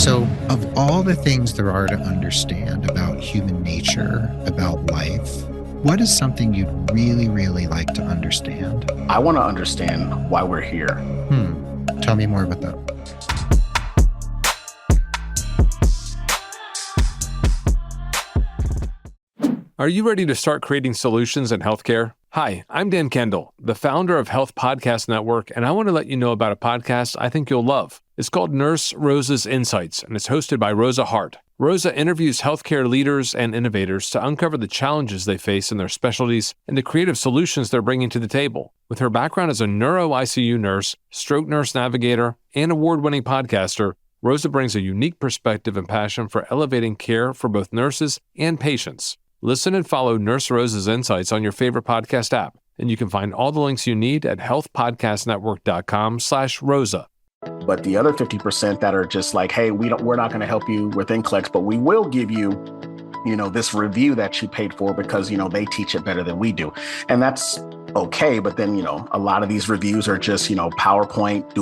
So, of all the things there are to understand about human nature, about life, what is something you'd really, really like to understand? I want to understand why we're here. Tell me more about that. Are you ready to start creating solutions in healthcare? Hi, I'm Dan Kendall, the founder of Health Podcast Network, and I want to let you know about a podcast I think you'll love. It's called Nurse Rosa's Insights, and it's hosted by Rosa Hart. Rosa interviews healthcare leaders and innovators to uncover the challenges they face in their specialties and the creative solutions they're bringing to the table. With her background as a neuro ICU nurse, stroke nurse navigator, and award-winning podcaster, Rosa brings a unique perspective and passion for elevating care for both nurses and patients. Listen and follow Nurse Rosa's Insights on your favorite podcast app, and you can find all the links you need at healthpodcastnetwork.com/Rosa. But the other 50% that are just like, hey, we're not going to help you with NCLEX, but we will give you, this review that you paid for because, they teach it better than we do. And that's okay. But then, a lot of these reviews are just, PowerPoint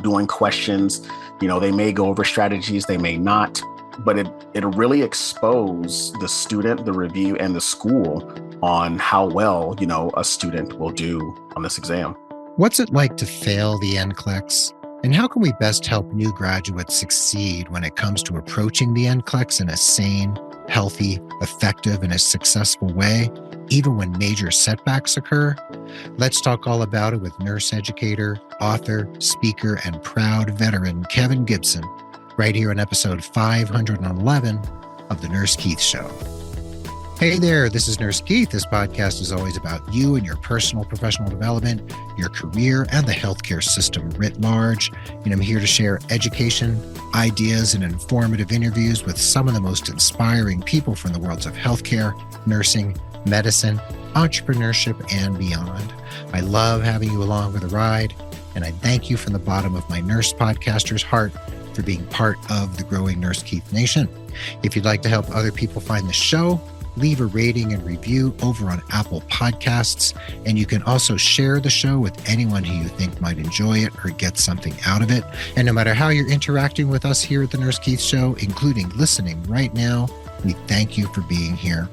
doing questions. They may go over strategies, they may not. But it really exposed the student, the review, and the school on how well, a student will do on this exam. What's it like to fail the NCLEX? And how can we best help new graduates succeed when it comes to approaching the NCLEX in a sane, healthy, effective, and a successful way, even when major setbacks occur? Let's talk all about it with nurse educator, author, speaker, and proud veteran Kevin Gibson, right here on episode 511 of The Nurse Keith Show. Hey there, this is Nurse Keith. This podcast is always about you and your personal professional development, your career, and the healthcare system writ large. And I'm here to share education, ideas, and informative interviews with some of the most inspiring people from the worlds of healthcare, nursing, medicine, entrepreneurship, and beyond. I love having you along for the ride, and I thank you from the bottom of my nurse podcaster's heart for being part of the growing Nurse Keith Nation. If you'd like to help other people find the show, leave a rating and review over on Apple Podcasts, and you can also share the show with anyone who you think might enjoy it or get something out of it. And no matter how you're interacting with us here at the Nurse Keith Show, including listening right now, we thank you for being here.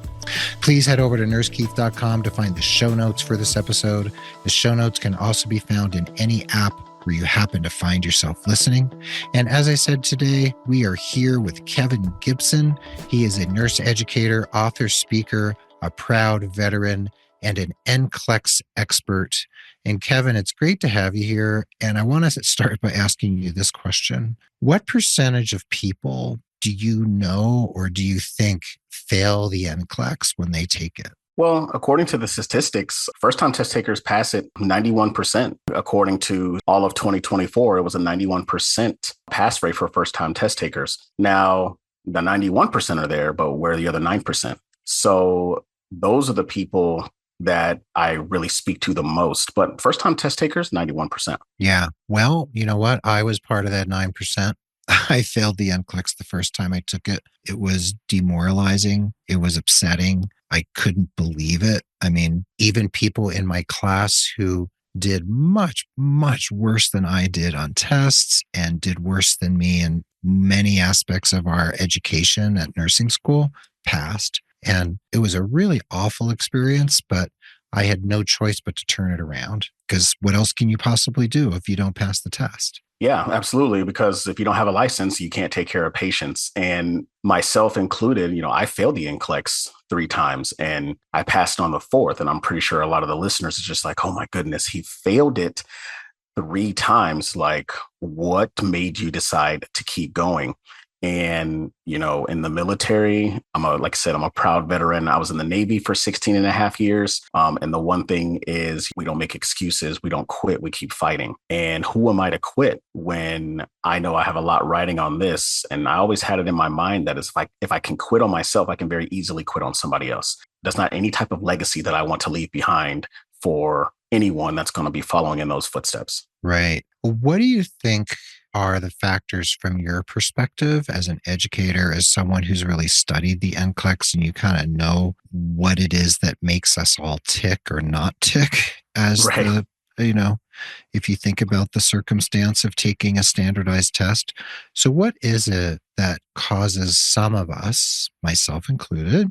Please head over to nursekeith.com to find the show notes for this episode. The show notes can also be found in any app where you happen to find yourself listening. And as I said today, we are here with Kevin Gibson. He is a nurse educator, author, speaker, a proud veteran, and an NCLEX expert. And Kevin, it's great to have you here. And I want to start by asking you this question. What percentage of people do you know or do you think fail the NCLEX when they take it? Well, according to the statistics, first-time test takers pass it 91%. According to all of 2024, it was a 91% pass rate for first-time test takers. Now, the 91% are there, but where are the other 9%? So those are the people that I really speak to the most. But first-time test takers, 91%. Yeah. Well, you know what? I was part of that 9%. I failed the NCLEX the first time I took it. It was demoralizing. It was upsetting. I couldn't believe it. I mean, even people in my class who did much, much worse than I did on tests and did worse than me in many aspects of our education at nursing school passed. And it was a really awful experience, but I had no choice but to turn it around, because what else can you possibly do if you don't pass the test? Yeah, absolutely. Because if you don't have a license, you can't take care of patients. And myself included, I failed the NCLEX 3 times and I passed on the 4th. And I'm pretty sure a lot of the listeners are just like, oh my goodness, he failed it 3 times. Like, what made you decide to keep going? And, in the military, I'm a proud veteran. I was in the Navy for 16 and a half years. And the one thing is we don't make excuses. We don't quit. We keep fighting. And who am I to quit when I know I have a lot riding on this? And I always had it in my mind that if I can quit on myself, I can very easily quit on somebody else. That's not any type of legacy that I want to leave behind for anyone that's going to be following in those footsteps. Right. What do you think are the factors from your perspective as an educator, as someone who's really studied the NCLEX, and you kind of know what it is that makes us all tick or not tick as right. If you think about the circumstance of taking a standardized test. So what is it that causes some of us, myself included,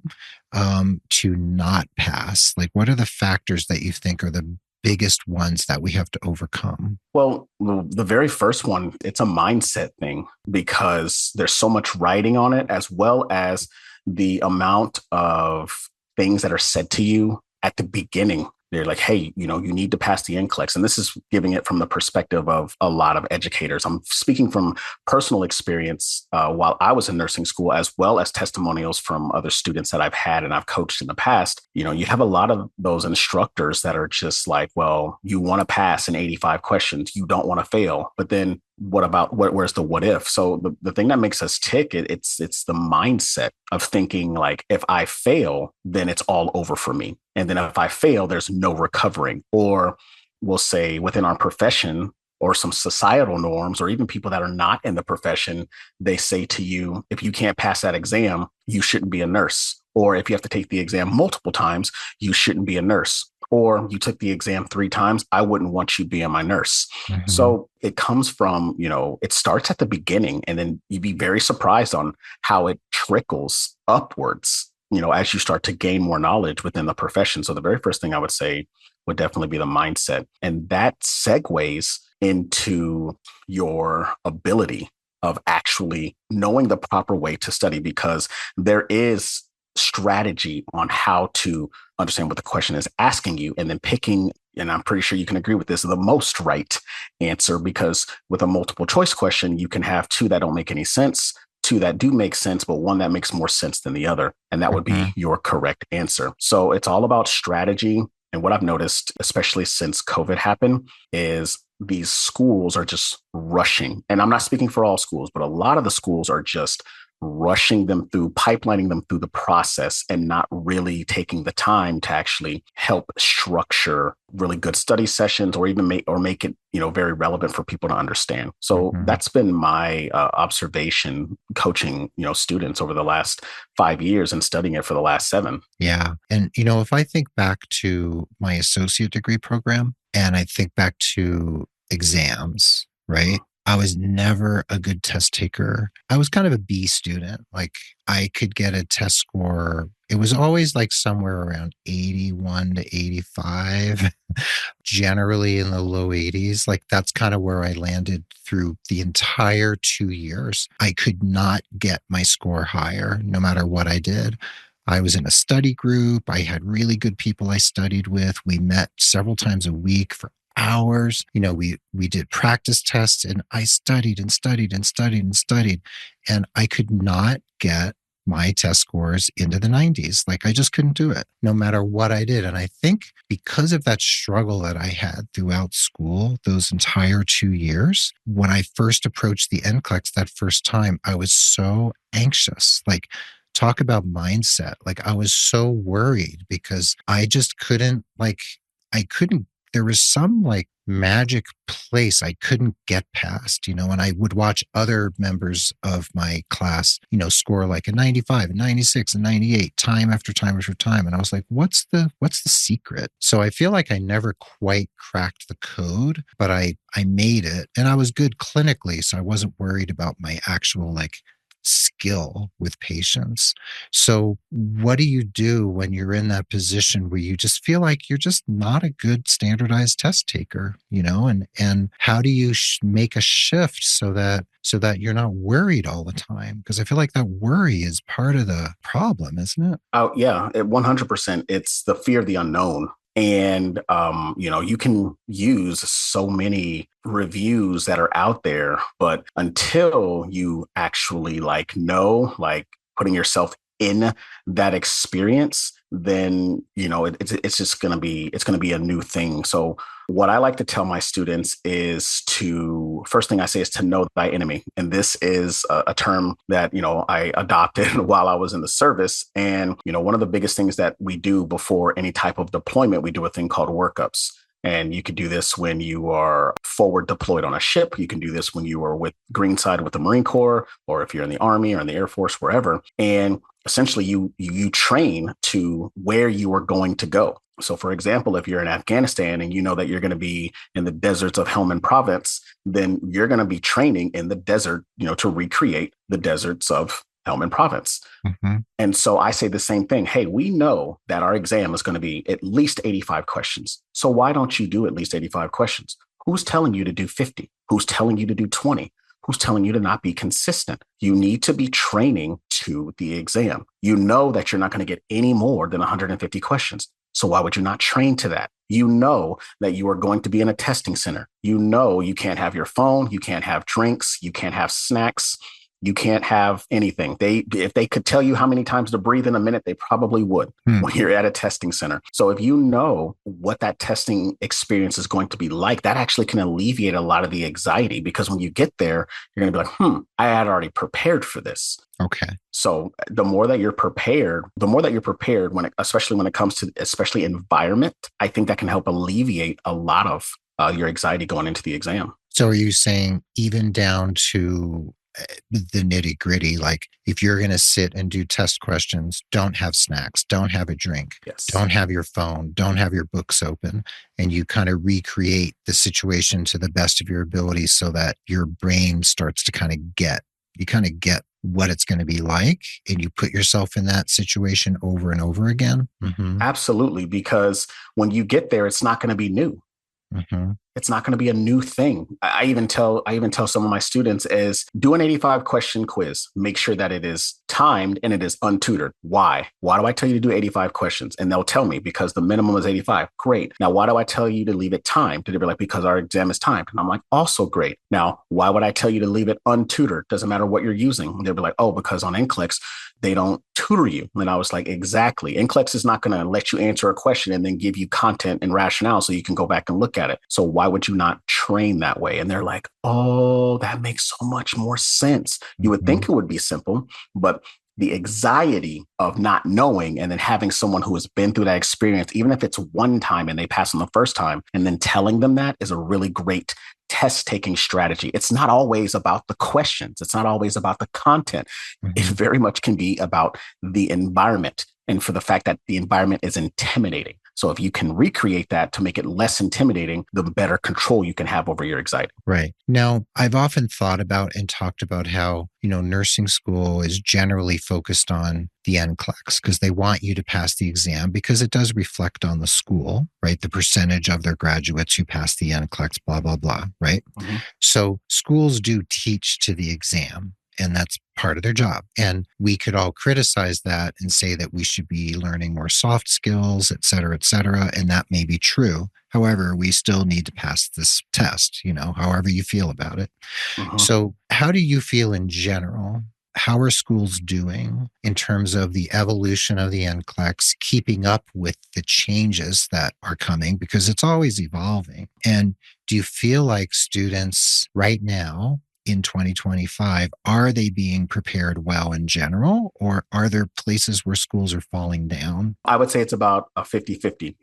to not pass? Like, what are the factors that you think are the biggest ones that we have to overcome? Well, the very first one, it's a mindset thing because there's so much writing on it, as well as the amount of things that are said to you at the beginning. They're like, hey, you need to pass the NCLEX. And this is giving it from the perspective of a lot of educators. I'm speaking from personal experience while I was in nursing school, as well as testimonials from other students that I've had and I've coached in the past. You have a lot of those instructors that are just like, well, you want to pass in 85 questions. You don't want to fail. But then where's the what if? So the thing that makes us tick, it's the mindset of thinking like, if I fail, then it's all over for me. And then if I fail, there's no recovering. Or we'll say within our profession or some societal norms, or even people that are not in the profession, they say to you, if you can't pass that exam, you shouldn't be a nurse. Or if you have to take the exam multiple times, you shouldn't be a nurse. Or you took the exam 3 times, I wouldn't want you being my nurse. Mm-hmm. So it comes from, it starts at the beginning, and then you'd be very surprised on how it trickles upwards, as you start to gain more knowledge within the profession. So the very first thing I would say would definitely be the mindset. And that segues into your ability of actually knowing the proper way to study, because there is strategy on how to understand what the question is asking you, and then picking, and I'm pretty sure you can agree with this, the most right answer, because with a multiple choice question, you can have 2 that don't make any sense, 2 that do make sense, but one that makes more sense than the other. And that would be your correct answer. So it's all about strategy. And what I've noticed, especially since COVID happened, is these schools are just rushing. And I'm not speaking for all schools, but a lot of the schools are just rushing them through, pipelining them through the process, and not really taking the time to actually help structure really good study sessions, or even make it, very relevant for people to understand. So that's been my observation coaching, students over the last 5 years and studying it for the last 7. Yeah. And, if I think back to my associate degree program, and I think back to exams, right? I was never a good test taker. I was kind of a B student. Like, I could get a test score. It was always like somewhere around 81 to 85, generally in the low 80s. Like, that's kind of where I landed through the entire 2 years. I could not get my score higher, no matter what I did. I was in a study group. I had really good people I studied with. We met several times a week for hours. We did practice tests, and I studied and studied and studied and studied, and I could not get my test scores into the 90s. Like, I just couldn't do it, no matter what I did. And I think because of that struggle that I had throughout school, those entire 2 years, when I first approached the NCLEX that first time, I was so anxious. Like, talk about mindset. Like, I was so worried because I just couldn't, there was some like magic place I couldn't get past, and I would watch other members of my class, score like a 95, a 96, a 98, time after time after time. And I was like, what's the secret? So I feel like I never quite cracked the code, but I made it, and I was good clinically. So I wasn't worried about my actual skill with patients. So what do you do when you're in that position where you just feel like you're just not a good standardized test taker, and how do you make a shift so that you're not worried all the time? Because I feel like that worry is part of the problem, isn't it? Oh yeah, 100%. It's the fear of the unknown. And, you can use so many reviews that are out there, but until you actually putting yourself in that experience, then, it's just going to be a new thing. So what I like to tell my students is first thing I say is to know thy enemy. And this is a term that, I adopted while I was in the service. And, one of the biggest things that we do before any type of deployment, we do a thing called workups. And you could do this when you are forward deployed on a ship. You can do this when you are with Greenside with the Marine Corps, or if you're in the Army or in the Air Force, wherever. And essentially you train to where you are going to go. So, for example, if you're in Afghanistan and you know that you're going to be in the deserts of Helmand Province, then you're going to be training in the desert, to recreate the deserts of Helmand Province. Mm-hmm. And so I say the same thing. Hey, we know that our exam is going to be at least 85 questions. So why don't you do at least 85 questions? Who's telling you to do 50? Who's telling you to do 20? Who's telling you to not be consistent? You need to be training to the exam. You know that you're not going to get any more than 150 questions. So why would you not train to that? You know that you are going to be in a testing center. You know you can't have your phone, you can't have drinks, you can't have snacks, you can't have anything. If they could tell you how many times to breathe in a minute, they probably would when you're at a testing center. So if you know what that testing experience is going to be like, that actually can alleviate a lot of the anxiety, because when you get there, you're going to be like, I had already prepared for this. Okay. So the more that you're prepared, especially when it comes to especially environment, I think that can help alleviate a lot of your anxiety going into the exam. So are you saying even down to the nitty gritty, like if you're going to sit and do test questions, don't have snacks, don't have a drink, yes, don't have your phone, don't have your books open, and you kind of recreate the situation to the best of your ability so that your brain starts to kind of get what it's going to be like, and you put yourself in that situation over and over again. Mm-hmm. Absolutely, because when you get there, it's not going to be new. Mm-hmm. It's not going to be a new thing. I even tell some of my students is do an 85 question quiz. Make sure that it is timed and it is untutored. Why? Why do I tell you to do 85 questions? And they'll tell me because the minimum is 85. Great. Now, why do I tell you to leave it timed? They'll be like, because our exam is timed. And I'm like, also great. Now, why would I tell you to leave it untutored? Doesn't matter what you're using. They'll be like, oh, because on NCLEX, they don't tutor you. And I was like, exactly. NCLEX is not going to let you answer a question and then give you content and rationale so you can go back and look at it. So why would you not train that way? And they're like, oh, that makes so much more sense. You would think it would be simple, but the anxiety of not knowing and then having someone who has been through that experience, even if it's one time and they pass on the first time, and then telling them that is a really great test taking strategy. It's not always about the questions. It's not always about the content. Mm-hmm. It very much can be about the environment, and for the fact that the environment is intimidating. So if you can recreate that to make it less intimidating, the better control you can have over your anxiety. Right. Now, I've often thought about and talked about how, nursing school is generally focused on the NCLEX because they want you to pass the exam because it does reflect on the school, right? The percentage of their graduates who pass the NCLEX, blah, blah, blah, right? Mm-hmm. So schools do teach to the exam, and that's part of their job. And we could all criticize that and say that we should be learning more soft skills, et cetera, and that may be true. However, we still need to pass this test, however you feel about it. Uh-huh. So how do you feel in general? How are schools doing in terms of the evolution of the NCLEX, keeping up with the changes that are coming? Because it's always evolving. And do you feel like students right now in 2025, are they being prepared well in general, or are there places where schools are falling down? I would say it's about a 50-50.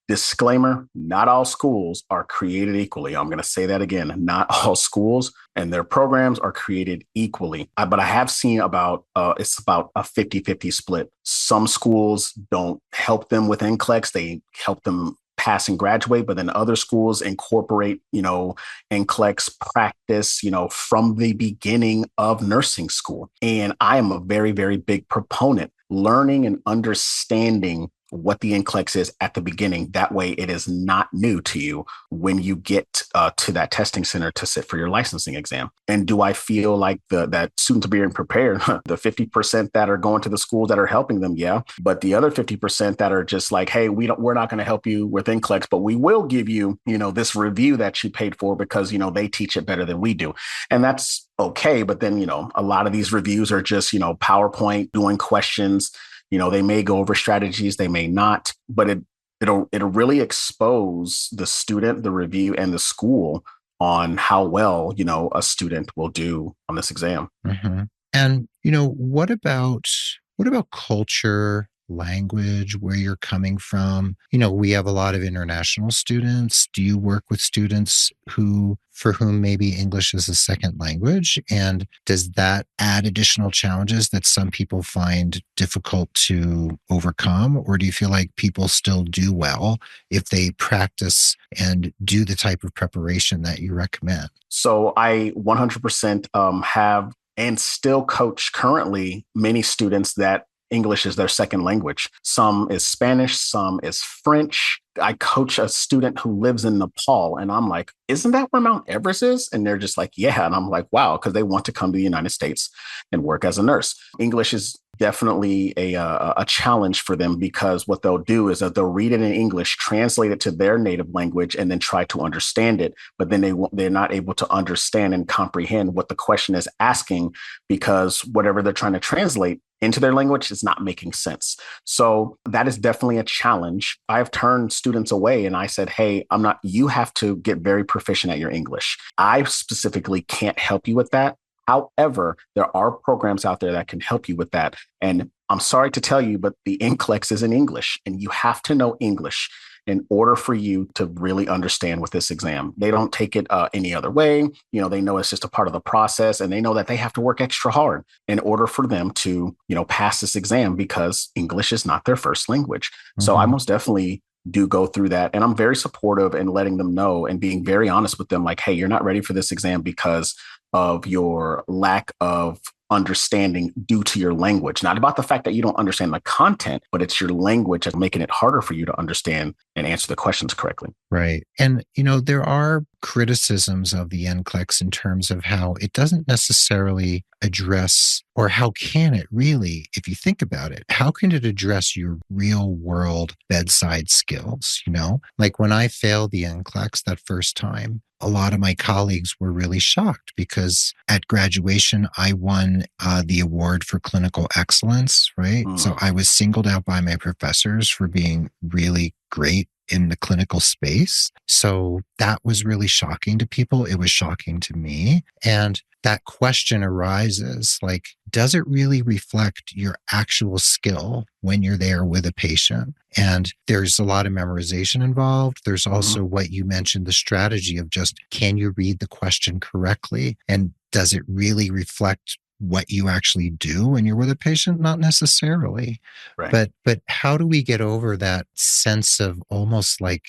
Disclaimer, not all schools are created equally. I'm going to say that again. Not all schools and their programs are created equally. But I have seen it's about a 50-50 split. Some schools don't help them with NCLEX. They help them pass and graduate, but then other schools incorporate, NCLEX practice, from the beginning of nursing school. And I am a very, very big proponent learning and understanding what the NCLEX is at the beginning. That way it is not new to you when you get to that testing center to sit for your licensing exam. And do I feel like that students are being prepared? The 50% that are going to the schools that are helping them, yeah. But the other 50% that are just like, hey, we're not going to help you with NCLEX, but we will give you, this review that you paid for because, they teach it better than we do. And that's okay. But then, a lot of these reviews are just, PowerPoint doing questions. They may go over strategies, they may not, but it'll really expose the student, the review, and the school on how well, a student will do on this exam. Mm-hmm. And, what about culture, language, where you're coming from? We have a lot of international students. Do you work with students for whom maybe English is a second language? And does that add additional challenges that some people find difficult to overcome? Or do you feel like people still do well if they practice and do the type of preparation that you recommend? So I 100% have and still coach currently many students that English is their second language. Some is Spanish, some is French. I coach a student who lives in Nepal, and I'm like, isn't that where Mount Everest is? And they're just like, yeah. And I'm like, wow, because they want to come to the United States and work as a nurse. English is definitely a challenge for them, because what they'll do is that they'll read it in English, translate it to their native language, and then try to understand it. But then they're not able to understand and comprehend what the question is asking, because whatever they're trying to translate into their language is not making sense. So that is definitely a challenge. I've turned students away and I said, hey, you have to get very proficient at your English. I specifically can't help you with that. However, there are programs out there that can help you with that. And I'm sorry to tell you, but the NCLEX is in English, and you have to know English in order for you to really understand with this exam. They don't take it any other way. They know it's just a part of the process, and they know that they have to work extra hard in order for them to, pass this exam, because English is not their first language. Mm-hmm. So I most definitely do go through that. And I'm very supportive in letting them know and being very honest with them, like, hey, you're not ready for this exam because of your lack of understanding due to your language. Not about the fact that you don't understand the content, but it's your language that's making it harder for you to understand and answer the questions correctly. Right. And, there are criticisms of the NCLEX in terms of how it doesn't necessarily address, or how can it really, if you think about it, how can it address your real world bedside skills? Like when I failed the NCLEX that first time, a lot of my colleagues were really shocked, because at graduation, I won the award for clinical excellence, right? Mm. So I was singled out by my professors for being really great in the clinical space. So that was really shocking to people. It was shocking to me. And that question arises, like, does it really reflect your actual skill when you're there with a patient? And there's a lot of memorization involved. There's also what you mentioned, the strategy of just, can you read the question correctly? And does it really reflect what you actually do when you're with a patient? Not necessarily. Right. But how do we get over that sense of almost like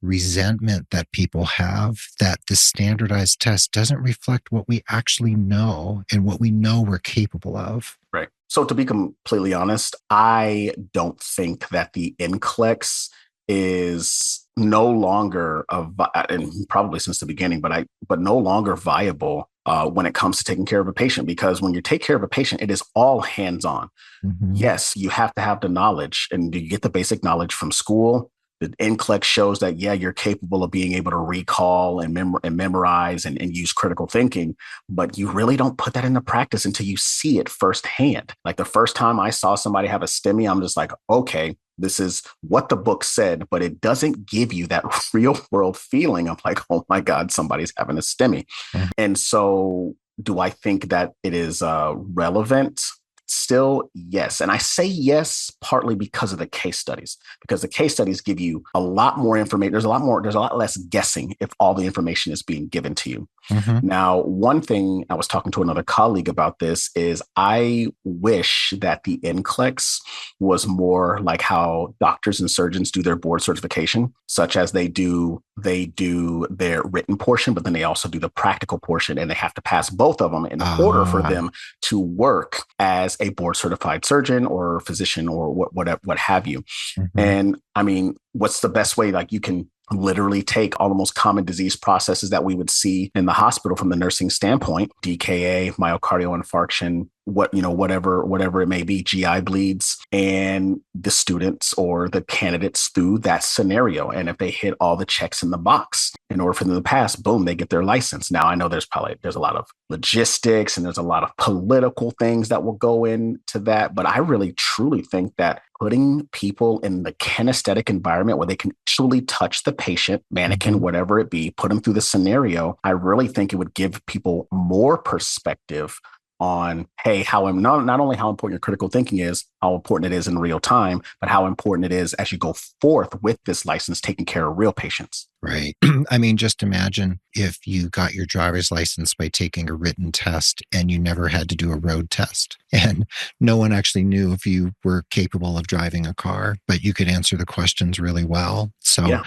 resentment that people have, that the standardized test doesn't reflect what we actually know and what we know we're capable of? Right. So to be completely honest, I don't think that the NCLEX is no longer and probably since the beginning, but no longer viable when it comes to taking care of a patient, because when you take care of a patient, it is all hands-on. Mm-hmm. Yes, you have to have the knowledge, and you get the basic knowledge from school. The NCLEX shows that, yeah, you're capable of being able to recall and memorize and use critical thinking, but you really don't put that into practice until you see it firsthand. Like the first time I saw somebody have a STEMI, I'm just like, okay, this is what the book said, but it doesn't give you that real world feeling of like, oh my God, somebody's having a STEMI. Mm-hmm. And so do I think that it is relevant? Still, yes. And I say yes, partly because of the case studies, because the case studies give you a lot more information. There's a lot less guessing if all the information is being given to you. Mm-hmm. Now, one thing I was talking to another colleague about this is I wish that the NCLEX was more like how doctors and surgeons do their board certification, such as they do their written portion, but then they also do the practical portion, and they have to pass both of them in order for them to work as a board certified surgeon or physician or what have you. Mm-hmm. And I mean, what's the best way? Like, you can literally take all the most common disease processes that we would see in the hospital from the nursing standpoint, DKA, myocardial infarction, whatever it may be, GI bleeds, and the students or the candidates through that scenario. And if they hit all the checks in the box in order for them to pass, boom, they get their license. Now, I know there's a lot of logistics and there's a lot of political things that will go into that, but I really truly think that putting people in the kinesthetic environment where they can truly touch the patient, mannequin, whatever it be, put them through the scenario, I really think it would give people more perspective on, hey, not only how important your critical thinking is, how important it is in real time, but how important it is as you go forth with this license, taking care of real patients. Right. I mean, just imagine if you got your driver's license by taking a written test and you never had to do a road test. And no one actually knew if you were capable of driving a car, but you could answer the questions really well. So Yeah.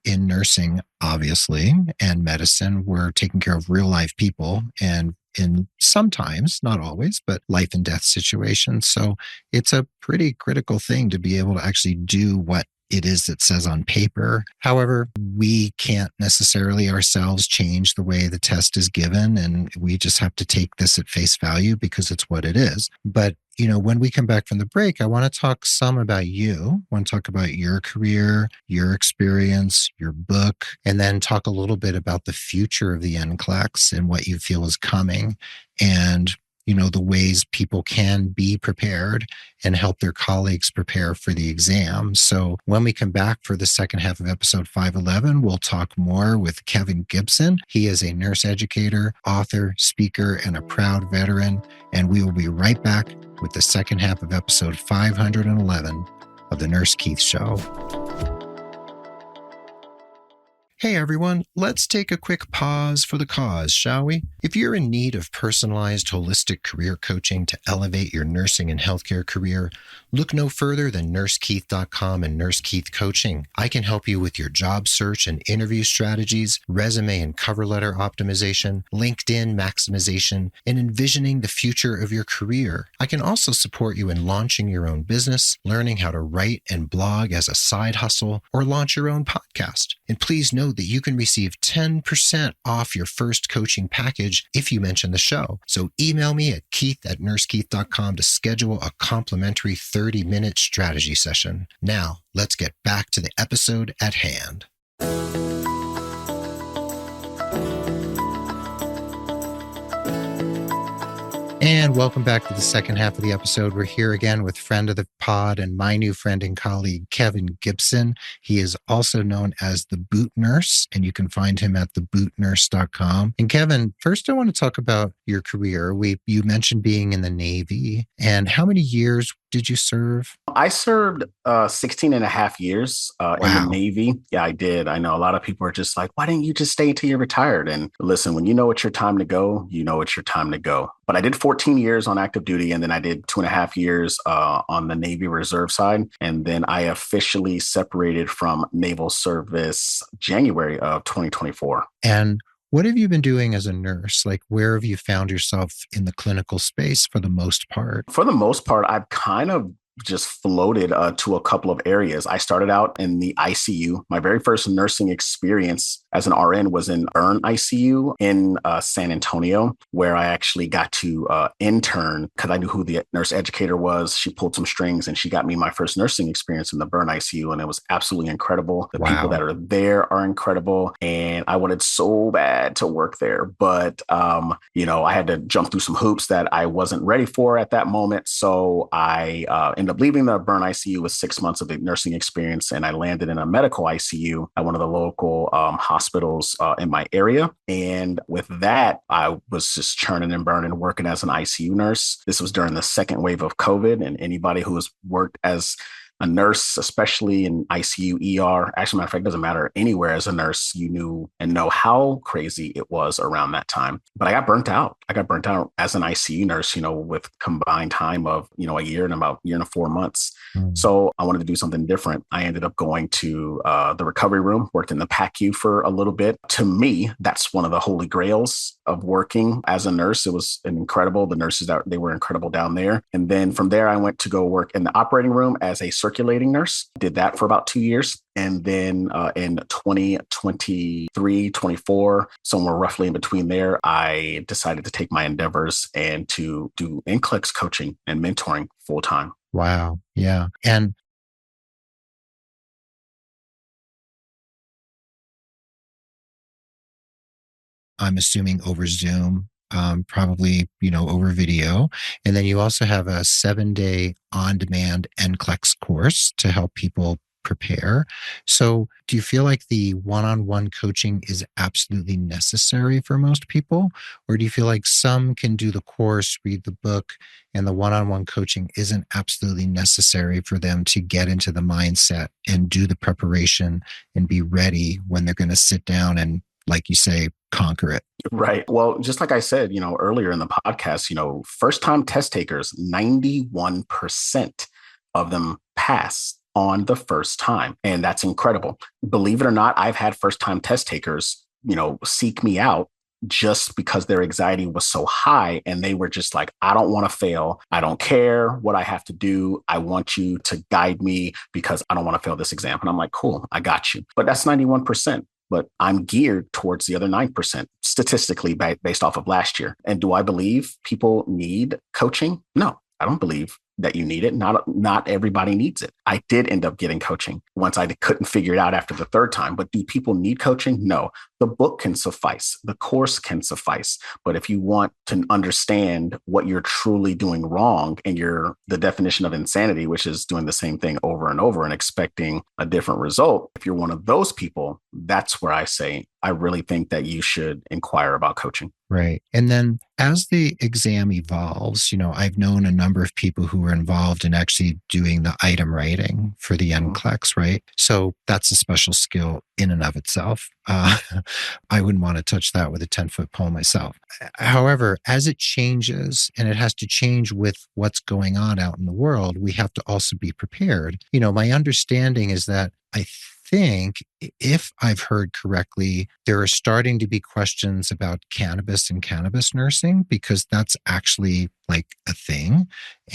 in nursing, obviously, and medicine, we're taking care of real life people and in sometimes, not always, but life and death situations. So it's a pretty critical thing to be able to actually do what it is that says on paper. However, we can't necessarily ourselves change the way the test is given, and we just have to take this at face value because it's what it is. But when we come back from the break, I want to talk some about you. I want to talk about your career, your experience, your book, and then talk a little bit about the future of the NCLEX and what you feel is coming. And the ways people can be prepared and help their colleagues prepare for the exam. So when we come back for the second half of episode 511, we'll talk more with Kevin Gibson. He is a nurse educator, author, speaker, and a proud veteran. And we will be right back with the second half of episode 511 of the Nurse Keith Show. Hey everyone, let's take a quick pause for the cause, shall we? If you're in need of personalized, holistic career coaching to elevate your nursing and healthcare career, look no further than nursekeith.com and Nurse Keith Coaching. I can help you with your job search and interview strategies, resume and cover letter optimization, LinkedIn maximization, and envisioning the future of your career. I can also support you in launching your own business, learning how to write and blog as a side hustle, or launch your own podcast. And please know that you can receive 10% off your first coaching package if you mention the show. So email me at keith@nursekeith.com to schedule a complimentary 30-minute strategy session. Now, let's get back to the episode at hand. And welcome back to the second half of the episode. We're here again with friend of the pod and my new friend and colleague, Kevin Gibson. He is also known as the Boot Nurse, and you can find him at thebootnurse.com. And Kevin, first I want to talk about your career. You mentioned being in the Navy, and how many years did you serve? I served 16 and a half years in the Navy. Yeah, I did. I know a lot of people are just like, why didn't you just stay until you're retired? And listen, when you know it's your time to go, you know it's your time to go. But I did 14 years on active duty, and then I did 2.5 years on the Navy Reserve side. And then I officially separated from naval service January of 2024. And what have you been doing as a nurse? Like, where have you found yourself in the clinical space for the most part? For the most part, I've kind of just floated to a couple of areas. I started out in the ICU. My very first nursing experience as an RN was in burn ICU in San Antonio, where I actually got to intern because I knew who the nurse educator was. She pulled some strings and she got me my first nursing experience in the burn ICU. And it was absolutely incredible. The people that are there are incredible. And I wanted so bad to work there. But, I had to jump through some hoops that I wasn't ready for at that moment. So I ended up leaving the burn ICU with 6 months of nursing experience. And I landed in a medical ICU at one of the local hospitals in my area. And with that, I was just churning and burning, working as an ICU nurse. This was during the second wave of COVID, and anybody who has worked as a nurse, especially in ICU, ER, actually, matter of fact, it doesn't matter anywhere as a nurse, you knew and know how crazy it was around that time. But I got burnt out. I got burnt out as an ICU nurse, with combined time of, a year and 4 months. So I wanted to do something different. I ended up going to the recovery room, worked in the PACU for a little bit. To me, that's one of the holy grails of working as a nurse. It was incredible. The nurses, they were incredible down there. And then from there, I went to go work in the operating room as a circulating nurse. Did that for about 2 years. And then in 2023, 24, somewhere roughly in between there, I decided to take my endeavors and to do NCLEX coaching and mentoring full time. Wow. Yeah. And I'm assuming over Zoom, probably, over video. And then you also have a 7-day on-demand NCLEX course to help people prepare. So do you feel like the one-on-one coaching is absolutely necessary for most people? Or do you feel like some can do the course, read the book, and the one-on-one coaching isn't absolutely necessary for them to get into the mindset and do the preparation and be ready when they're going to sit down and, like you say, conquer it? Right. Well, just like I said, earlier in the podcast, first time test takers, 91% of them pass on the first time. And that's incredible. Believe it or not, I've had first time test takers, seek me out just because their anxiety was so high. And they were just like, I don't want to fail. I don't care what I have to do. I want you to guide me because I don't want to fail this exam. And I'm like, cool, I got you. But that's 91%. But I'm geared towards the other 9% statistically based off of last year. And do I believe people need coaching? No, I don't believe that you need it. Not everybody needs it. I did end up getting coaching once I couldn't figure it out after the third time. But do people need coaching? No. The book can suffice. The course can suffice. But if you want to understand what you're truly doing wrong and the definition of insanity, which is doing the same thing over and over and expecting a different result, if you're one of those people, that's where I say, I really think that you should inquire about coaching. Right. And then as the exam evolves, I've known a number of people who were involved in actually doing the item writing for the NCLEX, right? So that's a special skill in and of itself. I wouldn't want to touch that with a 10-foot pole myself. However, as it changes, and it has to change with what's going on out in the world, we have to also be prepared. My understanding is that I think, if I've heard correctly, there are starting to be questions about cannabis and cannabis nursing, because that's actually like a thing.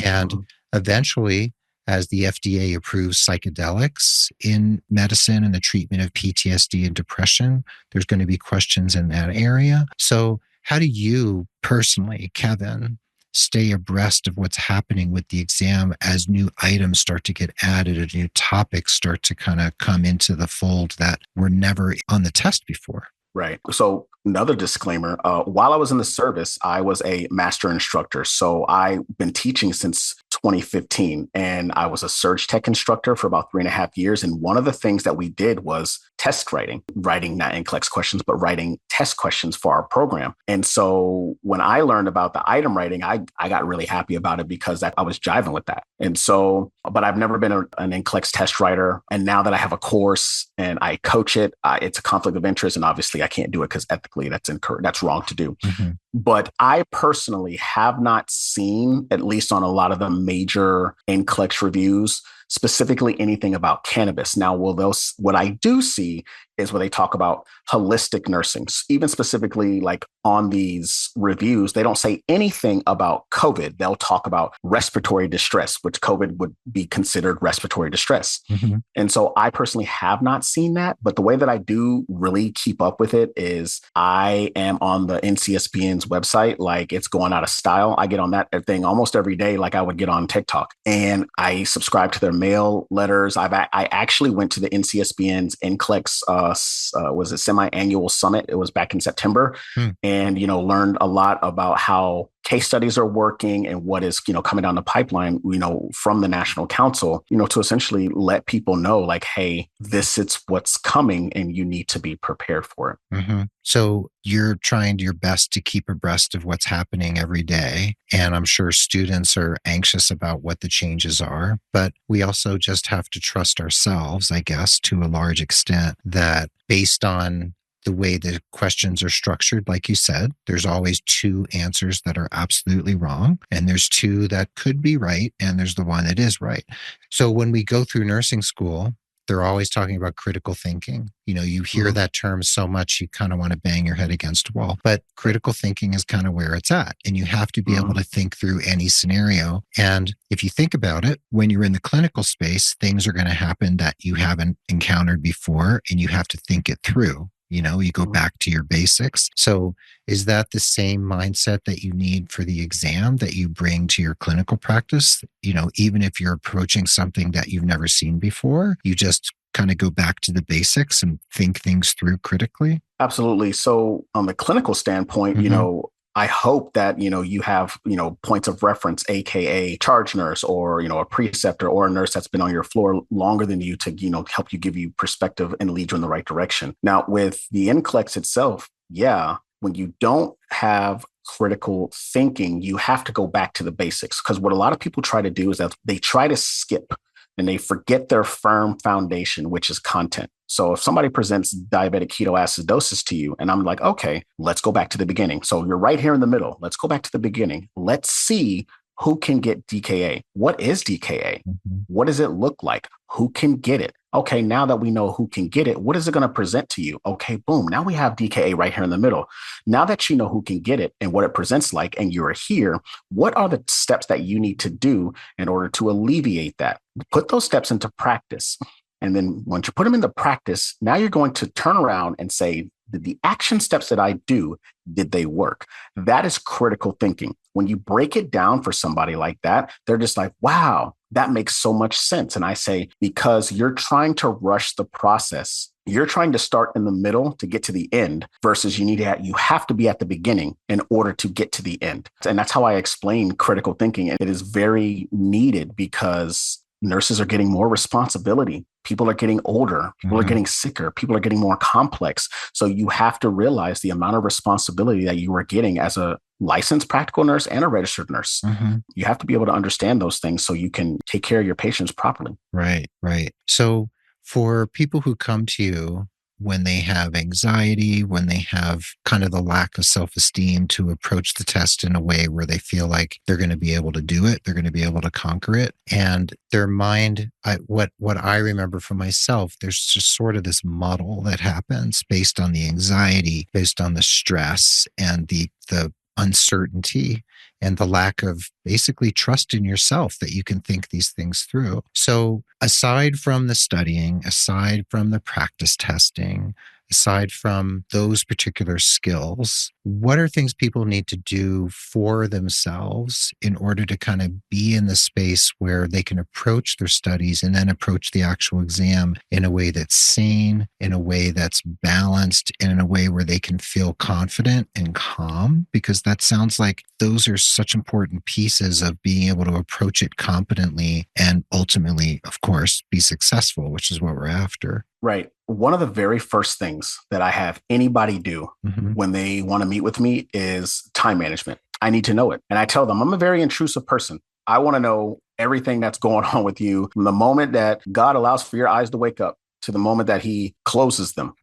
And eventually, as the FDA approves psychedelics in medicine and the treatment of PTSD and depression, there's going to be questions in that area. So how do you personally, Kevin, stay abreast of what's happening with the exam as new items start to get added and new topics start to kind of come into the fold that were never on the test before? Right. So another disclaimer, while I was in the service, I was a master instructor. So I've been teaching since 2015, and I was a surge tech instructor for about 3.5 years. And one of the things that we did was test writing not NCLEX questions, but writing test questions for our program. And so when I learned about the item writing, I got really happy about it because I was jiving with that. And so, but I've never been an NCLEX test writer. And now that I have a course and I coach it, it's a conflict of interest. And obviously I can't do it because ethically that's wrong to do. Mm-hmm. But I personally have not seen, at least on a lot of the major NCLEX reviews, specifically anything about cannabis. Now, what I do see is where they talk about holistic nursing, even specifically like on these reviews, they don't say anything about COVID. They'll talk about respiratory distress, which COVID would be considered respiratory distress. Mm-hmm. And so I personally have not seen that. But the way that I do really keep up with it is I am on the NCSBN's website. Like, it's going out of style. I get on that thing almost every day, like I would get on TikTok, and I subscribe to their mail letters. I actually went to the NCSBN's NCLEX was a semi-annual summit. It was back in September, and learned a lot about how case studies are working and what is coming down the pipeline from the National Council to essentially let people know, like, hey, this is what's coming and you need to be prepared for it. Mm-hmm. So you're trying your best to keep abreast of what's happening every day. And I'm sure students are anxious about what the changes are, but we also just have to trust ourselves, I guess, to a large extent, that based on the way the questions are structured, like you said, there's always two answers that are absolutely wrong, and there's two that could be right, and there's the one that is right. So when we go through nursing school, they're always talking about critical thinking. You hear that term so much, you kind of want to bang your head against a wall. But critical thinking is kind of where it's at. And you have to be able to think through any scenario. And if you think about it, when you're in the clinical space, things are going to happen that you haven't encountered before, and you have to think it through. You go back to your basics. So is that the same mindset that you need for the exam that you bring to your clinical practice? Even if you're approaching something that you've never seen before, you just kind of go back to the basics and think things through critically? Absolutely. So on the clinical standpoint, I hope that, you have, points of reference, AKA charge nurse or, a preceptor or a nurse that's been on your floor longer than you to, help you give you perspective and lead you in the right direction. Now, with the NCLEX itself, yeah, when you don't have critical thinking, you have to go back to the basics, because what a lot of people try to do is that they try to skip and they forget their firm foundation, which is content. So if somebody presents diabetic ketoacidosis to you, and I'm like, okay, let's go back to the beginning. So you're right here in the middle. Let's go back to the beginning. Let's see who can get DKA. What is DKA? Mm-hmm. What does it look like? Who can get it? Okay, now that we know who can get it, what is it going to present to you? Okay, boom. Now we have DKA right here in the middle. Now that you know who can get it and what it presents like, and you're here, what are the steps that you need to do in order to alleviate that? Put those steps into practice. And then once you put them into practice, now you're going to turn around and say, did the action steps that I do, did they work? That is critical thinking. When you break it down for somebody like that, they're just like, wow, that makes so much sense. And I say, because you're trying to rush the process. You're trying to start in the middle to get to the end versus you have to be at the beginning in order to get to the end. And that's how I explain critical thinking. And it is very needed because nurses are getting more responsibility. People are getting older. People are getting sicker. People are getting more complex. So you have to realize the amount of responsibility that you are getting as a licensed practical nurse and a registered nurse. Mm-hmm. You have to be able to understand those things so you can take care of your patients properly. Right, right. So for people who come to you when they have anxiety, when they have kind of the lack of self-esteem to approach the test in a way where they feel like they're going to be able to do it, they're going to be able to conquer it. And their mind, what I remember from myself, there's just sort of this muddle that happens based on the anxiety, based on the stress and the uncertainty and the lack of basically trust in yourself that you can think these things through. So aside from the studying, aside from the practice testing, aside from those particular skills, what are things people need to do for themselves in order to kind of be in the space where they can approach their studies and then approach the actual exam in a way that's sane, in a way that's balanced, and in a way where they can feel confident and calm? Because that sounds like those are such important pieces of being able to approach it competently and ultimately, of course, be successful, which is what we're after. Right. One of the very first things that I have anybody do when they want to meet with me is time management. I need to know it. And I tell them I'm a very intrusive person. I want to know everything that's going on with you from the moment that God allows for your eyes to wake up to the moment that he closes them.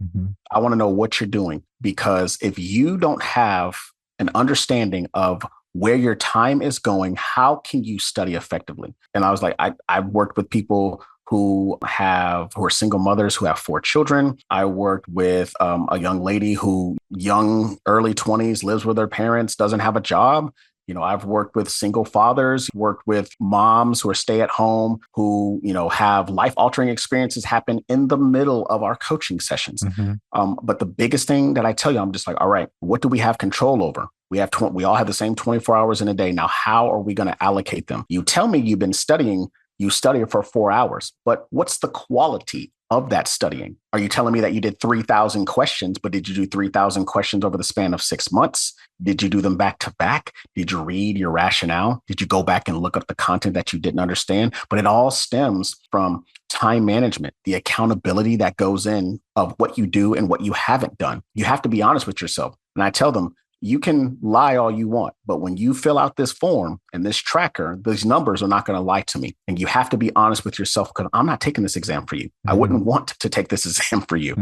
I want to know what you're doing, because if you don't have an understanding of where your time is going, how can you study effectively? And I was like, I've worked with people who are single mothers who have 4 children. I worked with a young lady early 20s, lives with her parents, doesn't have a job. I've worked with single fathers, worked with moms who are stay at home, who, have life altering experiences happen in the middle of our coaching sessions. But the biggest thing that I tell you, I'm just like, all right, what do we have control over? We all have the same 24 hours in a day. Now, how are we going to allocate them? You tell me you've been studying. You study for 4 hours, but what's the quality of that studying? Are you telling me that you did 3,000 questions, but did you do 3,000 questions over the span of 6 months? Did you do them back to back? Did you read your rationale? Did you go back and look up the content that you didn't understand? But it all stems from time management, the accountability that goes in of what you do and what you haven't done. You have to be honest with yourself. And I tell them, you can lie all you want, but when you fill out this form and this tracker, these numbers are not going to lie to me. And you have to be honest with yourself, because I'm not taking this exam for you. I wouldn't want to take this exam for you.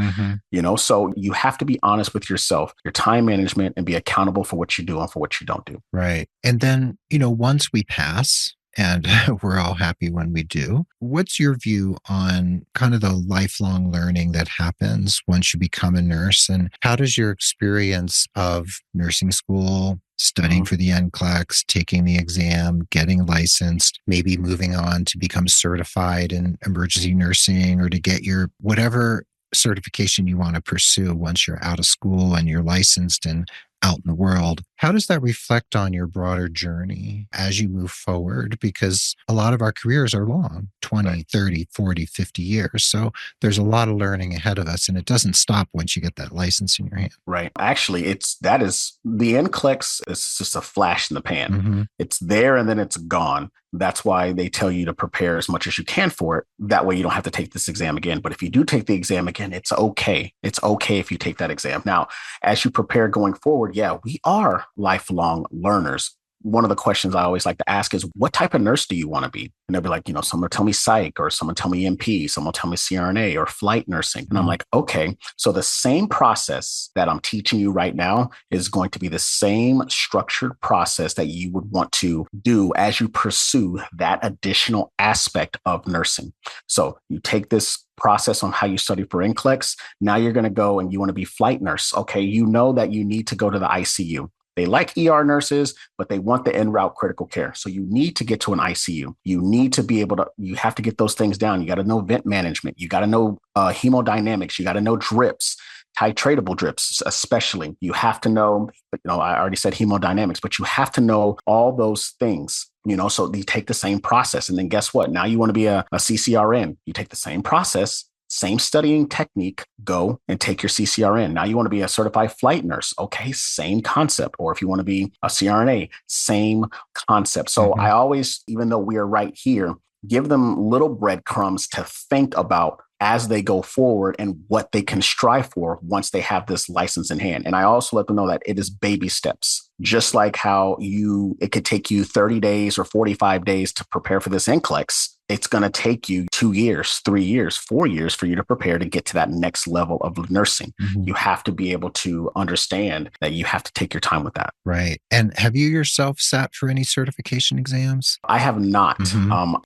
So you have to be honest with yourself, your time management, and be accountable for what you do and for what you don't do. Right. And then, once we pass, and we're all happy when we do, what's your view on kind of the lifelong learning that happens once you become a nurse? And how does your experience of nursing school, studying for the NCLEX, taking the exam, getting licensed, maybe moving on to become certified in emergency nursing or to get your whatever certification you want to pursue once you're out of school and you're licensed and out in the world, how does that reflect on your broader journey as you move forward? Because a lot of our careers are long, 20, 30, 40, 50 years. So there's a lot of learning ahead of us, and it doesn't stop once you get that license in your hand. Right. Actually, that is the NCLEX is just a flash in the pan. Mm-hmm. It's there and then it's gone. That's why they tell you to prepare as much as you can for it. That way you don't have to take this exam again. But if you do take the exam again, it's okay. It's okay if you take that exam. Now, as you prepare going forward, yeah, we are lifelong learners. One of the questions I always like to ask is, what type of nurse do you want to be? And they'll be like, someone will tell me psych, or someone tell me MP, someone will tell me CRNA or flight nursing. And I'm like, okay, so the same process that I'm teaching you right now is going to be the same structured process that you would want to do as you pursue that additional aspect of nursing. So you take this process on how you study for NCLEX. Now you're going to go and you want to be flight nurse. Okay, you know that you need to go to the ICU. They like ER nurses, but they want the en route critical care. So you need to get to an ICU. You need to be able to, you have to get those things down. You got to know vent management. You got to know hemodynamics. You got to know drips, titratable drips, especially. You have to know, I already said hemodynamics, but you have to know all those things. So you take the same process. And then guess what? Now you want to be a CCRN. You take the same process, same studying technique, go and take your CCRN. Now you want to be a certified flight nurse. Okay, same concept. Or if you want to be a CRNA, same concept. So I always, even though we are right here, give them little breadcrumbs to think about as they go forward and what they can strive for once they have this license in hand. And I also let them know that it is baby steps, just like how it could take you 30 days or 45 days to prepare for this NCLEX. It's going to take you 2 years, 3 years, 4 years for you to prepare to get to that next level of nursing. You have to be able to understand that you have to take your time with that. Right. And have you yourself sat for any certification exams? I have not.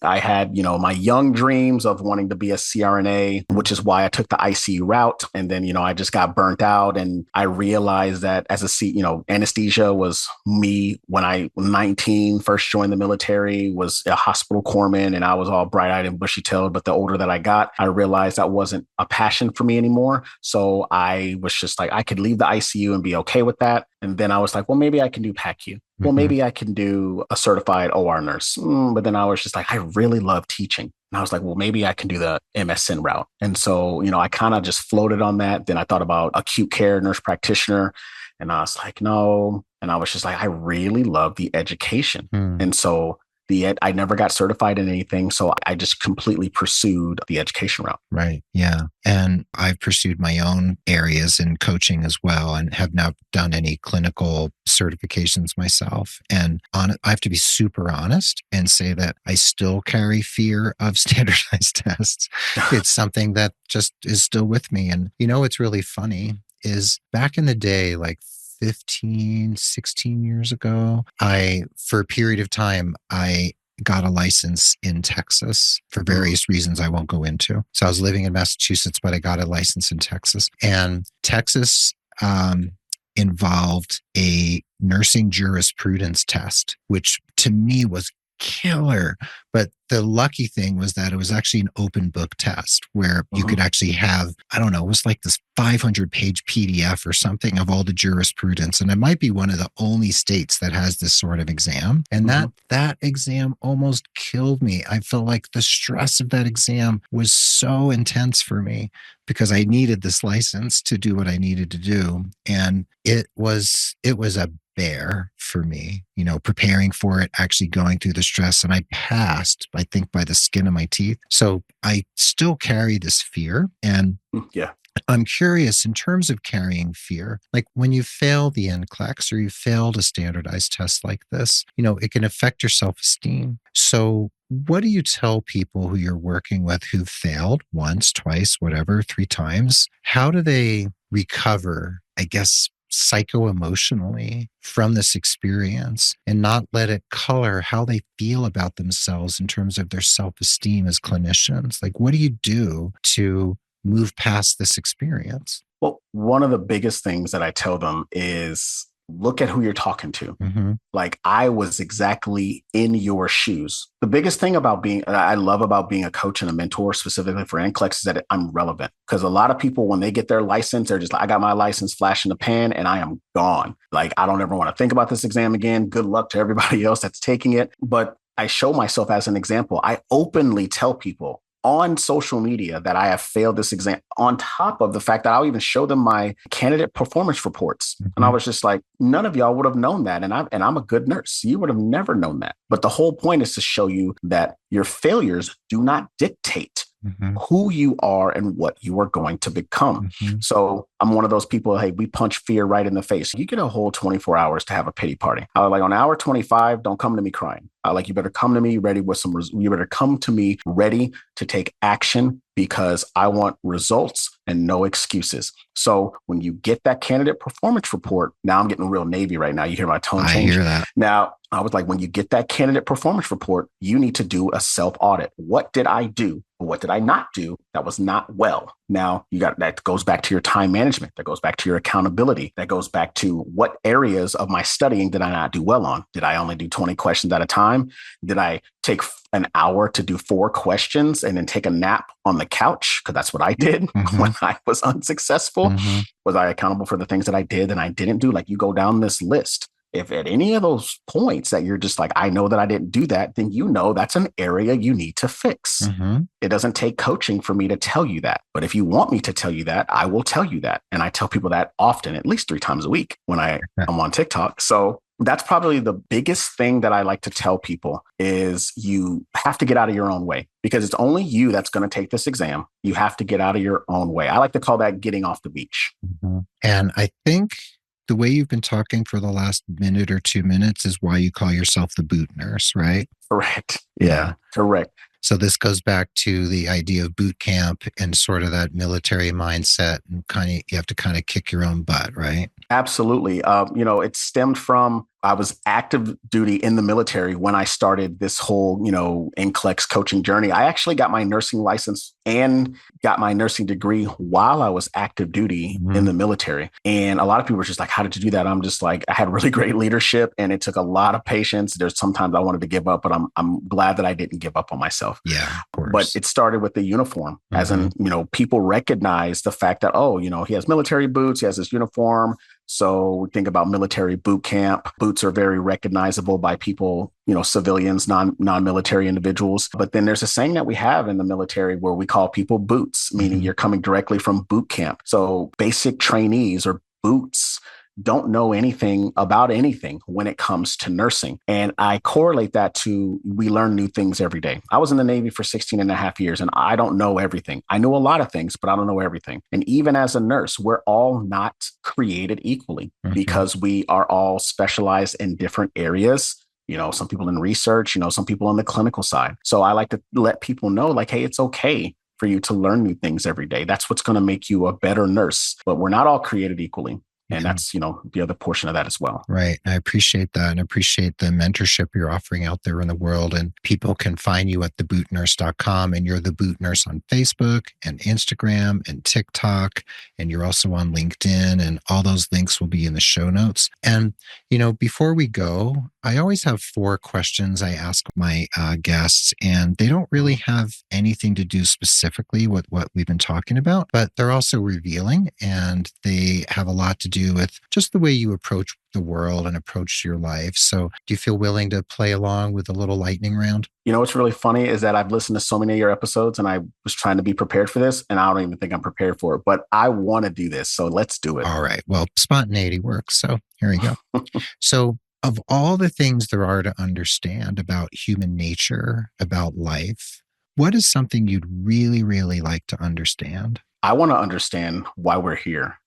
I had, my young dreams of wanting to be a CRNA, which is why I took the ICU route. And then, I just got burnt out, and I realized that anesthesia was me when I was 19, first joined the military, was a hospital corpsman, and I was all bright-eyed and bushy-tailed. But the older that I got, I realized that wasn't a passion for me anymore. So I was just like, I could leave the ICU and be okay with that. And then I was like, well, maybe I can do PACU. Well, maybe I can do a certified OR nurse. But then I was just like, I really love teaching. And I was like, well, maybe I can do the MSN route. And so, I kind of just floated on that. Then I thought about acute care nurse practitioner. And I was like, no. And I was just like, I really love the education. And so I never got certified in anything. So I just completely pursued the education route. Right. Yeah. And I've pursued my own areas in coaching as well, and have not done any clinical certifications myself. And I have to be super honest and say that I still carry fear of standardized tests. It's something that just is still with me. And what's really funny is back in the day, like 15, 16 years ago, for a period of time, I got a license in Texas for various reasons I won't go into. So I was living in Massachusetts, but I got a license in Texas. And Texas involved a nursing jurisprudence test, which to me was killer. But the lucky thing was that it was actually an open book test where you could actually have, it was like this 500-page PDF or something of all the jurisprudence. And it might be one of the only states that has this sort of exam. And that exam almost killed me. I felt like the stress of that exam was so intense for me because I needed this license to do what I needed to do. And it was a bear for me, preparing for it, actually going through the stress. And I passed, I think, by the skin of my teeth. So I still carry this fear. And I'm curious, in terms of carrying fear, like when you fail the NCLEX or you failed a standardized test like this, it can affect your self-esteem. So what do you tell people who you're working with who've failed once, twice, whatever, 3 times? How do they recover, I guess, psycho-emotionally from this experience and not let it color how they feel about themselves in terms of their self-esteem as clinicians? Like, what do you do to move past this experience? Well, one of the biggest things that I tell them is look at who you're talking to. Like, I was exactly in your shoes. The biggest thing I love about being a coach and a mentor, specifically for NCLEX, is that I'm relevant. Because a lot of people, when they get their license, they're just like, I got my license, flash in the pan, and I am gone. Like, I don't ever want to think about this exam again. Good luck to everybody else that's taking it. But I show myself as an example. I openly tell people on social media that I have failed this exam, on top of the fact that I'll even show them my candidate performance reports. Mm-hmm. And I was just like, none of y'all would have known that. And I'm a good nurse. You would have never known that. But the whole point is to show you that your failures do not dictate who you are and what you are going to become. So I'm one of those people, hey, we punch fear right in the face. You get a whole 24 hours to have a pity party. I like on hour 25, don't come to me crying. Like, you better come to me ready with you better come to me ready to take action, because I want results and no excuses. So when you get that candidate performance report, now I'm getting real Navy right now. You hear my tone change? I hear that. Now, I was like, when you get that candidate performance report, you need to do a self-audit. What did I do? What did I not do that was not well? Now, that goes back to your time management. That goes back to your accountability. That goes back to what areas of my studying did I not do well on? Did I only do 20 questions at a time? Did I take an hour to do 4 questions and then take a nap on the couch? Because that's what I did when I was unsuccessful. Was I accountable for the things that I did and I didn't do? Like, you go down this list. If at any of those points that you're just like, I know that I didn't do that, then you know that's an area you need to fix. It doesn't take coaching for me to tell you that. But if you want me to tell you that, I will tell you that. And I tell people that often, at least 3 times a week when I'm on TikTok. So that's probably the biggest thing that I like to tell people is you have to get out of your own way, because it's only you that's going to take this exam. You have to get out of your own way. I like to call that getting off the beach. And I think the way you've been talking for the last minute or 2 minutes is why you call yourself the boot nurse, right? Correct. Yeah, correct. So this goes back to the idea of boot camp and sort of that military mindset, and you have to kind of kick your own butt, right? Absolutely. It stemmed from, I was active duty in the military when I started this whole, NCLEX coaching journey. I actually got my nursing license and got my nursing degree while I was active duty in the military. And a lot of people were just like, how did you do that? I'm just like, I had really great leadership and it took a lot of patience. There's sometimes I wanted to give up, but I'm glad that I didn't give up on myself. Yeah, of course. But it started with the uniform, as in, people recognize the fact that, he has military boots, he has this uniform. So we think about military boot camp. Boots are very recognizable by people, civilians, non-military individuals. But then there's a saying that we have in the military where we call people boots, meaning you're coming directly from boot camp. So basic trainees or boots don't know anything about anything when it comes to nursing. And I correlate that to, we learn new things every day. I was in the Navy for 16 and a half years and I don't know everything. I know a lot of things, but I don't know everything. And even as a nurse, we're all not created equally because we are all specialized in different areas. Some people in research, some people on the clinical side. So I like to let people know, like, hey, it's okay for you to learn new things every day. That's what's going to make you a better nurse. But we're not all created equally. And that's, the other portion of that as well. Right. I appreciate that and appreciate the mentorship you're offering out there in the world. And people can find you at thebootnurse.com, and you're The Boot Nurse on Facebook and Instagram and TikTok. And you're also on LinkedIn, and all those links will be in the show notes. And, before we go, I always have 4 questions I ask my guests, and they don't really have anything to do specifically with what we've been talking about, but they're also revealing, and they have a lot to do with just the way you approach the world and approach your life. So do you feel willing to play along with a little lightning round? What's really funny is that I've listened to so many of your episodes and I was trying to be prepared for this and I don't even think I'm prepared for it, but I want to do this. So let's do it. All right. Well, spontaneity works. So here we go. So of all the things there are to understand about human nature, about life, what is something you'd really, really like to understand? I want to understand why we're here.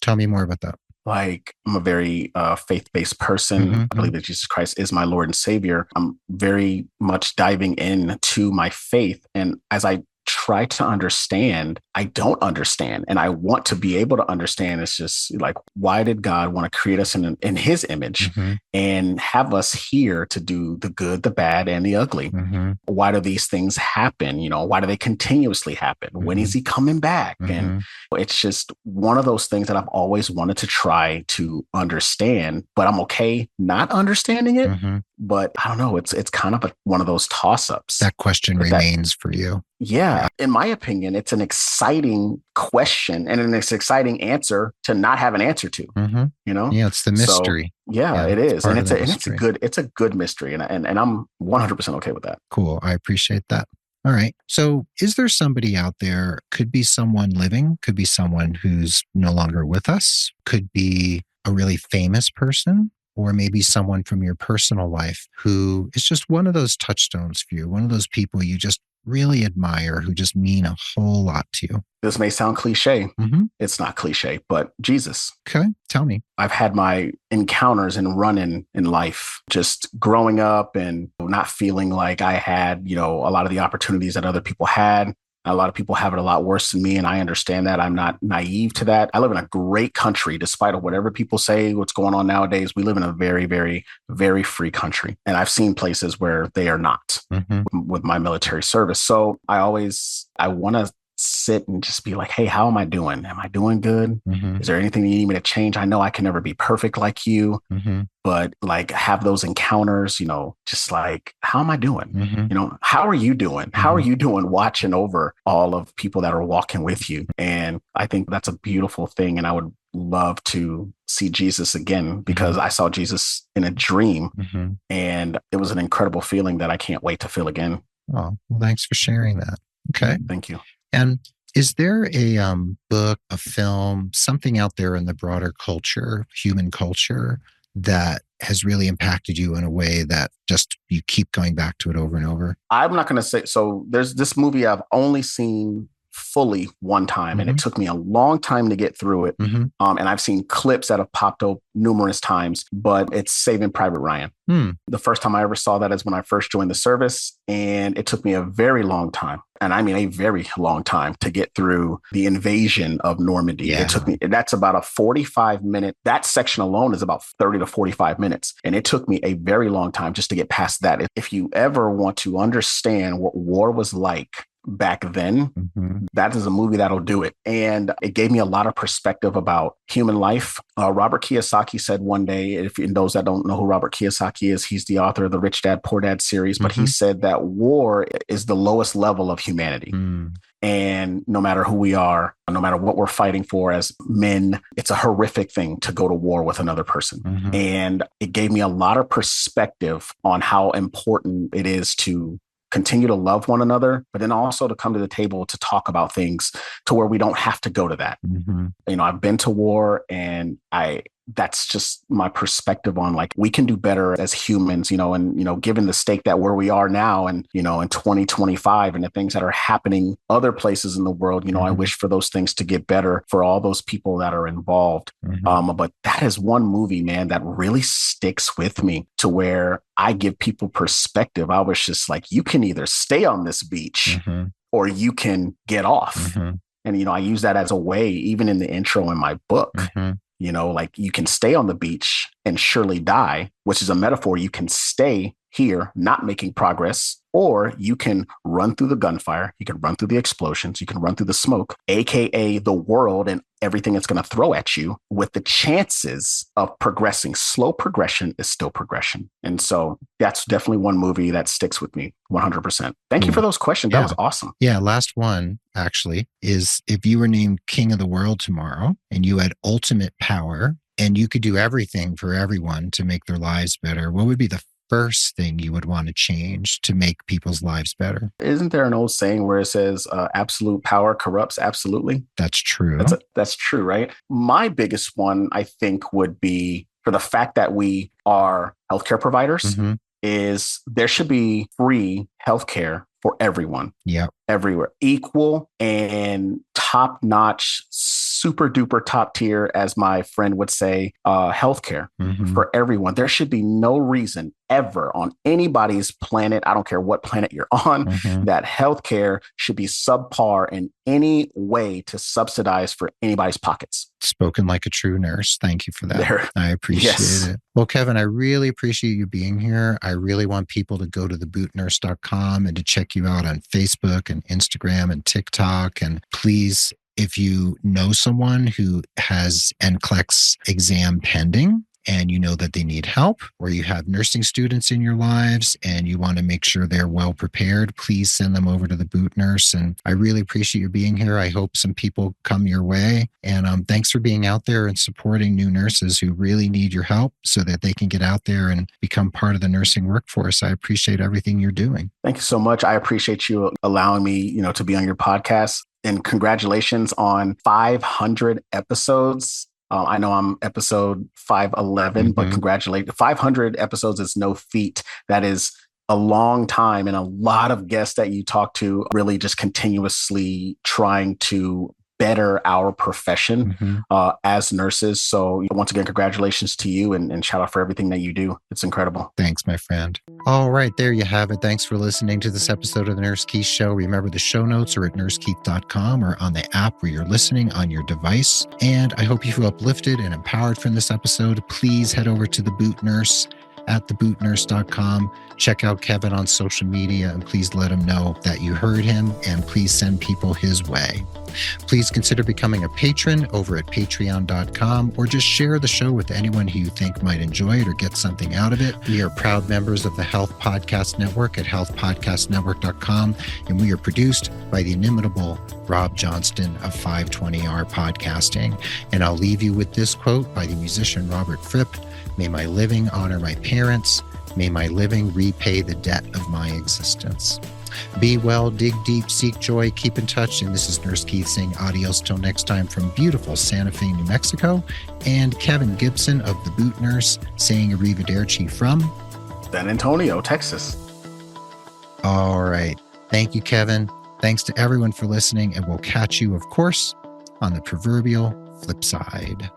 Tell me more about that. Like, I'm a very faith-based person. I believe that Jesus Christ is my Lord and Savior. I'm very much diving into my faith. And as I try to understand, I don't understand. And I want to be able to understand. It's just like, why did God want to create us in his image and have us here to do the good, the bad, and the ugly? Why do these things happen? Why do they continuously happen? When is he coming back? And it's just one of those things that I've always wanted to try to understand, but I'm okay not understanding it. But I don't know. It's kind of one of those toss-ups. That question remains for you. Yeah. In my opinion, it's an exciting exciting question and an exciting answer to not have an answer to, you know? Yeah, it's the mystery. So, yeah, it is. And it's a a good mystery. And I'm 100% okay with that. Cool. I appreciate that. All right. So is there somebody out there, could be someone living, could be someone who's no longer with us, could be a really famous person, or maybe someone from your personal life who is just one of those touchstones for you, one of those people you just really admire, who just mean a whole lot to you? This may sound cliche. It's not cliche, but Jesus. Okay. Tell me. I've had my encounters and run-in life, just growing up and not feeling like I had, a lot of the opportunities that other people had. A lot of people have it a lot worse than me, and I understand that. I'm not naive to that. I live in a great country, despite of whatever people say, what's going on nowadays. We live in a very, very, very free country. And I've seen places where they are not with my military service. So I want to sit and just be like, hey, how am I doing? Am I doing good? Is there anything you need me to change? I know I can never be perfect like you, but like have those encounters, just like, how am I doing? How are you doing? How are you doing watching over all of people that are walking with you? And I think that's a beautiful thing. And I would love to see Jesus again, because I saw Jesus in a dream and it was an incredible feeling that I can't wait to feel again. Oh, well, thanks for sharing that. Okay. Thank you. And is there a book, a film, something out there in the broader culture, human culture, that has really impacted you in a way that just you keep going back to it over and over? I'm not going to say. So there's this movie I've only seen fully one time, and it took me a long time to get through it. And I've seen clips that have popped up numerous times, but it's Saving Private Ryan. The first time I ever saw that is when I first joined the service, and it took me a very long time. And I mean, a very long time to get through the invasion of Normandy. Yeah. It took me, that's about a 45-minute, that section alone is about 30 to 45 minutes. And it took me a very long time just to get past that. If you ever want to understand what war was like back then, that is a movie that'll do it. And it gave me a lot of perspective about human life. Robert Kiyosaki said one day, if those that don't know who Robert Kiyosaki is, he's the author of the Rich Dad, Poor Dad series, but he said that war is the lowest level of humanity. And no matter who we are, no matter what we're fighting for as men, it's a horrific thing to go to war with another person. And it gave me a lot of perspective on how important it is to continue to love one another, but then also to come to the table to talk about things to where we don't have to go to that. I've been to war, and that's just my perspective on like, we can do better as humans, and, given the stake that where we are now and, in 2025 and the things that are happening other places in the world, I wish for those things to get better for all those people that are involved. But that is one movie, man, that really sticks with me to where I give people perspective. I was just like, you can either stay on this beach or you can get off. And, I use that as a way, even in the intro in my book. Like you can stay on the beach and surely die, which is a metaphor. You can stay here, not making progress, or you can run through the gunfire. You can run through the explosions. You can run through the smoke, AKA the world and everything it's going to throw at you, with the chances of progressing. Slow progression is still progression. And so that's definitely one movie that sticks with me 100%. Thank you for those questions. That was awesome. Yeah. Last one actually is, if you were named king of the world tomorrow and you had ultimate power and you could do everything for everyone to make their lives better, what would be the first thing you would want to change to make people's lives better? Isn't there an old saying where it says absolute power corrupts absolutely? That's true. That's true, right? My biggest one, I think, would be for the fact that we are healthcare providers, is there should be free healthcare for everyone. Yeah. Everywhere. Equal and top-notch, super duper top tier, as my friend would say, healthcare for everyone. There should be no reason ever on anybody's planet, I don't care what planet you're on, that healthcare should be subpar in any way to subsidize for anybody's pockets. Spoken like a true nurse. Thank you for that. I appreciate it. Well, Kevin, I really appreciate you being here. I really want people to go to thebootnurse.com and to check you out on Facebook and Instagram and TikTok. And please, if you know someone who has NCLEX exam pending and you know that they need help, or you have nursing students in your lives and you want to make sure they're well prepared, please send them over to the Boot Nurse. And I really appreciate you being here. I hope some people come your way. And thanks for being out there and supporting new nurses who really need your help so that they can get out there and become part of the nursing workforce. I appreciate everything you're doing. Thank you so much. I appreciate you allowing me, to be on your podcast. And congratulations on 500 episodes. I know I'm episode 511, but congratulations. 500 episodes is no feat. That is a long time, and a lot of guests that you talk to really just continuously trying to better our profession as nurses. So once again, congratulations to you, and shout out for everything that you do. It's incredible. Thanks, my friend. All right, there you have it. Thanks for listening to this episode of the Nurse Keith Show. Remember, the show notes are at nursekeith.com or on the app where you're listening on your device. And I hope you feel uplifted and empowered from this episode. Please head over to the Boot Nurse at thebootnurse.com. Check out Kevin on social media and please let him know that you heard him, and please send people his way. Please consider becoming a patron over at patreon.com, or just share the show with anyone who you think might enjoy it or get something out of it. We are proud members of the Health Podcast Network at healthpodcastnetwork.com, and we are produced by the inimitable Rob Johnston of 520R Podcasting. And I'll leave you with this quote by the musician Robert Fripp: "May my living honor my parents. May my living repay the debt of my existence." Be well, dig deep, seek joy, keep in touch. And this is Nurse Keith saying adios till next time from beautiful Santa Fe, New Mexico. And Kevin Gibson of the Boot Nurse saying arrivederci from San Antonio, Texas. All right. Thank you, Kevin. Thanks to everyone for listening. And we'll catch you, of course, on the proverbial flip side.